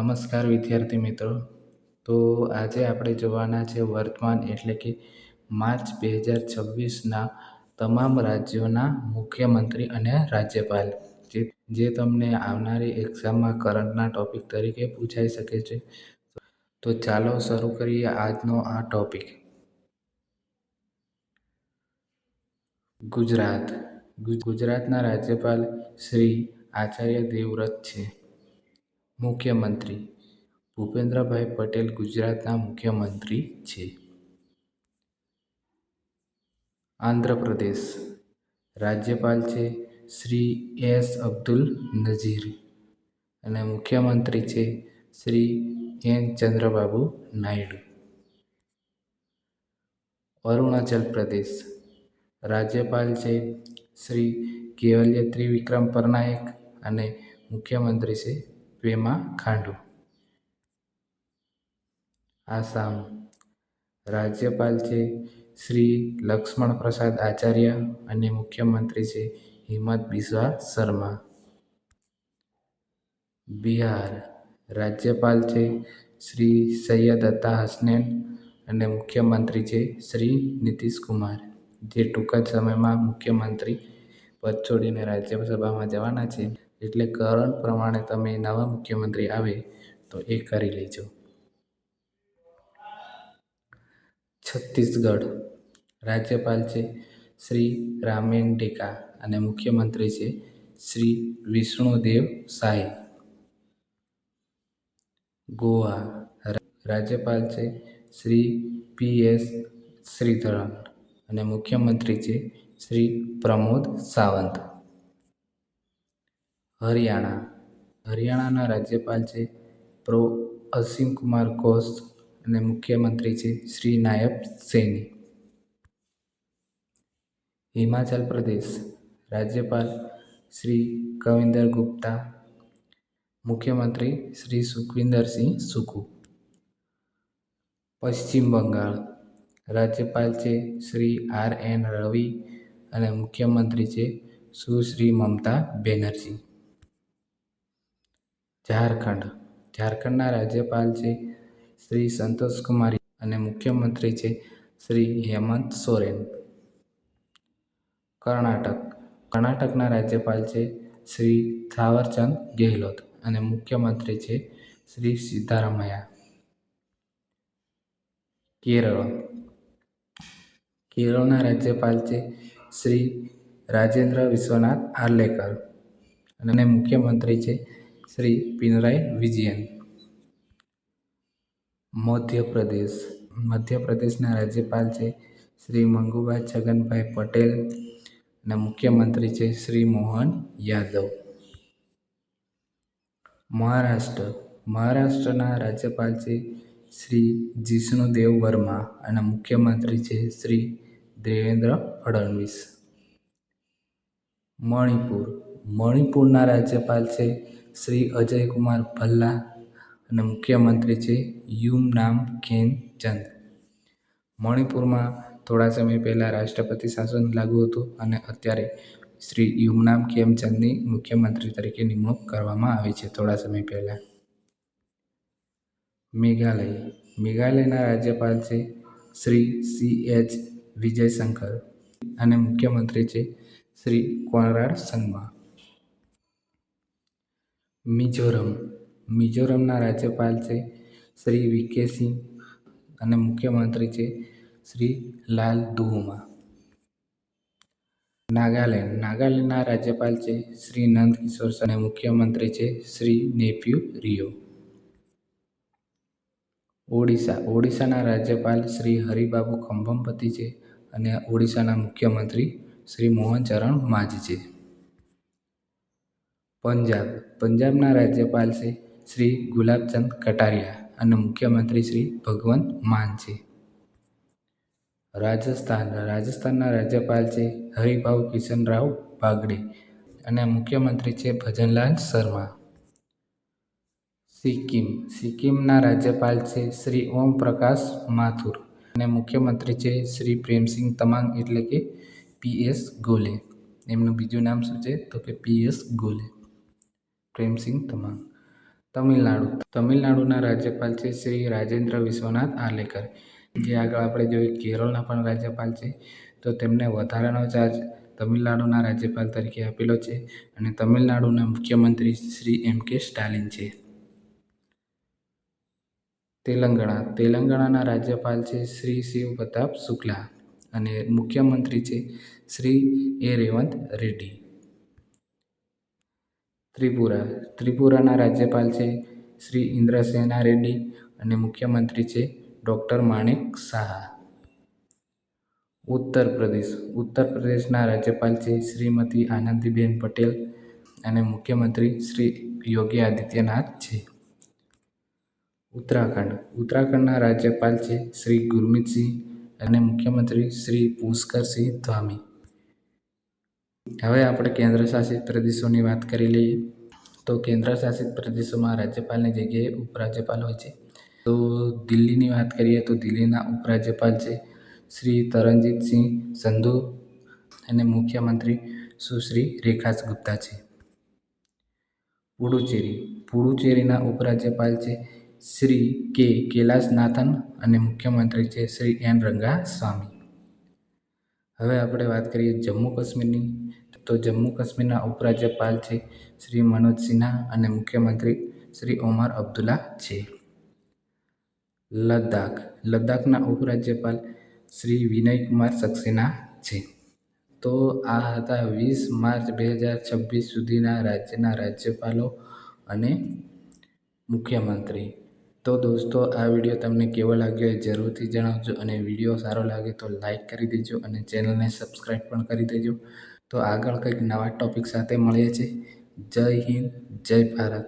નમસ્કાર વિદ્યાર્થી મિત્રો. તો આજે આપણે જોવાના છે વર્તમાન એટલે કે માર્ચ 2026ના તમામ રાજ્યોના મુખ્યમંત્રી અને રાજ્યપાલ જે તમને આવનારી એક્ઝામમાં કરંટના ટોપિક તરીકે પૂછાઈ શકે છે. તો ચાલો શરૂ કરીએ આજનો આ ટોપિક. ગુજરાત. ગુજરાતના રાજ્યપાલ શ્રી આચાર્ય દેવવ્રત છે. મુખ્યમંત્રી ભૂપેન્દ્રભાઈ પટેલ ગુજરાતના મુખ્યમંત્રી છે. આંધ્રપ્રદેશ રાજ્યપાલ છે શ્રી એસ અબ્દુલ નઝીર અને મુખ્યમંત્રી છે શ્રી એન ચંદ્રબાબુ નાયડુ. અરુણાચલ પ્રદેશ રાજ્યપાલ છે શ્રી કેવલ્ય ત્રિવિક્રમ પટનાયક અને મુખ્યમંત્રી છે પેમા ખાંડુ. આસામ રાજ્યપાલ છે શ્રી લક્ષ્મણ પ્રસાદ આચાર્ય અને મુખ્યમંત્રી છે હિમંત બિસ્વા શર્મા. બિહાર રાજ્યપાલ છે શ્રી સૈયદ અતા હસનૈન અને મુખ્યમંત્રી છે શ્રી નીતિશ કુમાર, જે ટૂંક જ સમયમાં મુખ્યમંત્રી પદ છોડીને રાજ્યસભામાં જવાના છે. એટલે કરંટ પ્રમાણે તમે નવા મુખ્યમંત્રી આવે તો એ કરી લેજો. છત્તીસગઢ રાજ્યપાલ છે શ્રી રામેન ડેકા અને મુખ્યમંત્રી છે શ્રી વિષ્ણુદેવ સાય. ગોવા રાજ્યપાલ છે શ્રી પી.એસ. શ્રીધરન અને મુખ્યમંત્રી છે શ્રી પ્રમોદ સાવંત. હરિયાણાના રાજ્યપાલ છે પ્રો. અસીમ કુમાર ઘોષ અને મુખ્યમંત્રી છે શ્રી નાયબ સૈની. હિમાચલ પ્રદેશ રાજ્યપાલ શ્રી કવિન્દર ગુપ્તા, મુખ્યમંત્રી શ્રી સુખવિન્દરસિંહ સુખુ. પશ્ચિમ બંગાળ રાજ્યપાલ છે શ્રી આર.એન. રવિ અને મુખ્યમંત્રી છે સુશ્રી મમતા બેનર્જી. ઝારખંડના રાજ્યપાલ છે શ્રી સંતોષ કુમાર અને મુખ્યમંત્રી છે શ્રી હેમંત સોરેન. કર્ણાટકના રાજ્યપાલ છે શ્રી થાવરચંદ ગેહલોત અને મુખ્યમંત્રી છે શ્રી સિદ્ધારામૈયા. કેરળના રાજ્યપાલ છે શ્રી રાજેન્દ્ર વિશ્વનાથ આર્લેકર અને મુખ્યમંત્રી છે શ્રી પિનરાઈ વિજયન. મધ્યપ્રદેશના રાજ્યપાલ છે શ્રી મંગુભાઈ છગનભાઈ પટેલ અને મુખ્યમંત્રી છે શ્રી મોહન યાદવ. મહારાષ્ટ્રના રાજ્યપાલ છે શ્રી જિષ્ણુદેવ વર્મા અને મુખ્યમંત્રી છે શ્રી દેવેન્દ્ર ફડણવીસ. મણિપુરના રાજ્યપાલ છે શ્રી અજયકુમાર ભલ્લા અને મુખ્યમંત્રી છે યુમનામ ખેમચંદ. મણિપુરમાં થોડા સમય પહેલા રાષ્ટ્રપતિ શાસન લાગુ હતું અને અત્યારે શ્રી યુમનામ ખેમચંદની મુખ્યમંત્રી તરીકે નિમણૂક કરવામાં આવી છે થોડા સમય પહેલા. મેઘાલયના રાજ્યપાલ છે શ્રી સી.એચ. વિજયશંકર અને મુખ્યમંત્રી છે શ્રી કોનરાડ સંગમા. મિઝોરમના રાજ્યપાલ છે શ્રી વી.કે. સિંહ અને મુખ્યમંત્રી છે શ્રી લાલદુહુમા. નાગાલેન્ડના રાજ્યપાલ છે શ્રી નંદ કિશોર અને મુખ્યમંત્રી છે શ્રી નેફ્યુ રિયો. ઓડિશાના રાજ્યપાલ શ્રી હરિબાબુ ખમ્બમપતિ છે અને ઓડિશાના મુખ્યમંત્રી શ્રી મોહન ચરણ માઝી છે. પંજાબના રાજ્યપાલ છે શ્રી ગુલાબચંદ કટારિયા અને મુખ્યમંત્રી શ્રી ભગવંત માન છે. રાજસ્થાનના રાજ્યપાલ છે હરિભાઉ કિશનરાવ બાગડે અને મુખ્યમંત્રી છે ભજનલાલ શર્મા. સિક્કિમના રાજ્યપાલ છે શ્રી ઓમ પ્રકાશ માથુર અને મુખ્યમંત્રી છે શ્રી પ્રેમસિંહ તમાંગ એટલે કે પી.એસ. ગોલે. એમનું બીજું નામ શું છે તો કે પી.એસ. ગોલે, પ્રેમસિંહ તમાંગ. તમિલનાડુના રાજ્યપાલ છે શ્રી રાજેન્દ્ર વિશ્વનાથ આર્લેકર. જે આગળ આપણે જોઈએ કેરળના પણ રાજ્યપાલ છે, તો તેમને વધારાનો ચાર્જ તમિલનાડુના રાજ્યપાલ તરીકે આપેલો છે અને તમિલનાડુના મુખ્યમંત્રી શ્રી M.K. સ્ટાલિન છે. તેલંગાણાના રાજ્યપાલ છે શ્રી શિવ પ્રતાપ શુક્લા અને મુખ્યમંત્રી છે શ્રી A. રેવંત રેડ્ડી. ત્રિપુરાના રાજ્યપાલ છે શ્રી ઇન્દ્રસેના રેડ્ડી અને મુખ્યમંત્રી છે ડૉક્ટર માણેક શાહ. ઉત્તર પ્રદેશના રાજ્યપાલ છે શ્રીમતી આનંદીબેન પટેલ અને મુખ્યમંત્રી શ્રી યોગી આદિત્યનાથ છે. ઉત્તરાખંડના રાજ્યપાલ છે શ્રી ગુરમીતસિંહ અને મુખ્યમંત્રી શ્રી પુષ્કરસિંહ ધામી. હવે આપણે કેન્દ્રશાસિત પ્રદેશોની વાત કરી લઈએ. તો કેન્દ્રશાસિત પ્રદેશોમાં રાજ્યપાલની જગ્યાએ ઉપરાજ્યપાલ હોય છે. તો દિલ્હીની વાત કરીએ તો દિલ્હીના ઉપરાજ્યપાલ છે શ્રી તરણજીતસિંહ સંધુ અને મુખ્યમંત્રી સુશ્રી રેખા ગુપ્તા છે. પુડુચેરીના ઉપરાજ્યપાલ છે શ્રી કે કૈલાસનાથન અને મુખ્યમંત્રી છે શ્રી એન રંગાસ્વામી. હવે આપણે વાત કરીએ જમ્મુ કાશ્મીરની. તો જમ્મુ કાશ્મીરના ઉપરાજ્યપાલ છે શ્રી મનોજ સિન્હા અને મુખ્યમંત્રી શ્રી ઓમર અબ્દુલ્લા છે. લદ્દાખના ઉપરાજ્યપાલ શ્રી વિનય કુમાર સક્સેના છે. તો આ હતા 20 માર્ચ 2026 સુધીના રાજ્યના રાજ્યપાલો અને મુખ્યમંત્રી. તો દોસ્તો, આ વિડીયો તમને કેવો લાગ્યો એ જરૂરથી જણાવજો અને વિડીયો સારો લાગે તો લાઈક કરી દેજો અને ચેનલને સબસ્ક્રાઈબ પણ કરી દેજો. તો આગળ કંઈક નવા ટોપિક સાથે મળીએ છીએ. જય હિન્દ, જય ભારત.